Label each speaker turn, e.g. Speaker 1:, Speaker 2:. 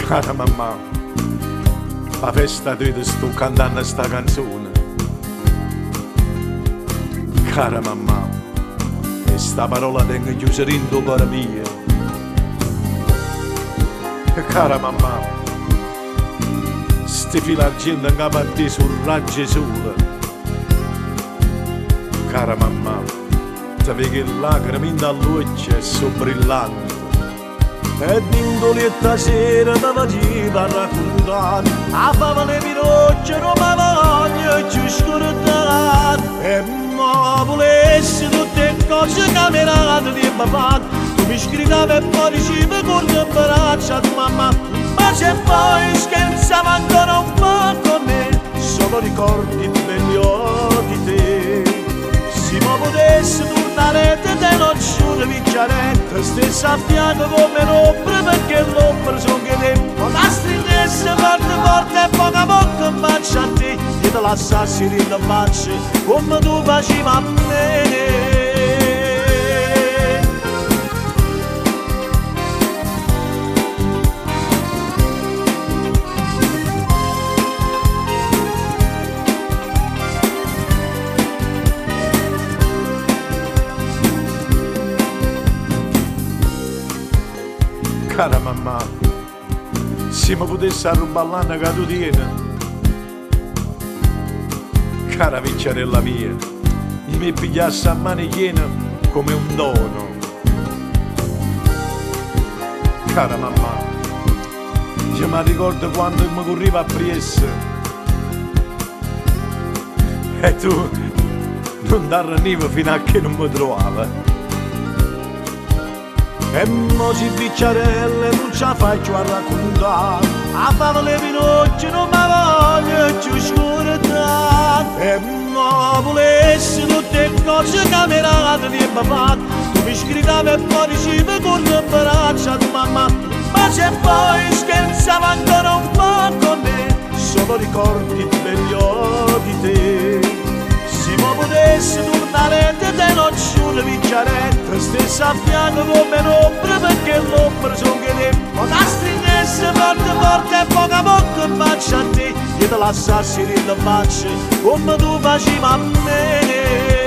Speaker 1: Cara mamma, la festa di te sto cantando sta canzone. Cara mamma, e sta parola tengo chiusa in tuo cuore mio. Cara mamma, sti fili argento in capo a te sul raggio sole. Cara mamma, ti vedi che lacrime in luce e so brillante. E d'indolietta sera ti faceva raccontare a favole minocce non mi voglio più scordare. E ma volessi tutte cose camerate di papà, tu mi scrivevi e poi dicevi con le braccia di mamma. Ma se poi scherzava ancora un po' con me, solo ricordi meglio di te. Se mi potessi tornare te lo giuro vincere, stessa a fianco come l'ombra perché l'ombra sono che te. Ma la stringesse forte forte e poco a poco in faccia a te, io te lasciassi in faccia come tu facevi a me. Cara mamma, se mi potessi rubare l'anno che tu tieni, cara vecchiarella mia, mi pigliassi a mani piene come un dono. Cara mamma, io mi ricordo quando mi corriva appresso e tu non t'arranivi fino a che non mi trovava. E mo si picciarelle non ce la faccio a raccontare, a favole minocce non mi voglio più scordare. E mo volessi tutte cose camerate di papà, tu mi scrivevi e poi dicevi con le braccia di mamma. Ma se poi scherzava ancora un po' con me, solo ricordi meglio di te. Se mi potessi tornare te lo giuro vincere, stessa a fianco come l'ombra perché l'ombra sono che te. Ma la stringesse forte forte e poco a poco in faccia a te, io te lasciassi in faccia come tu facevi a me.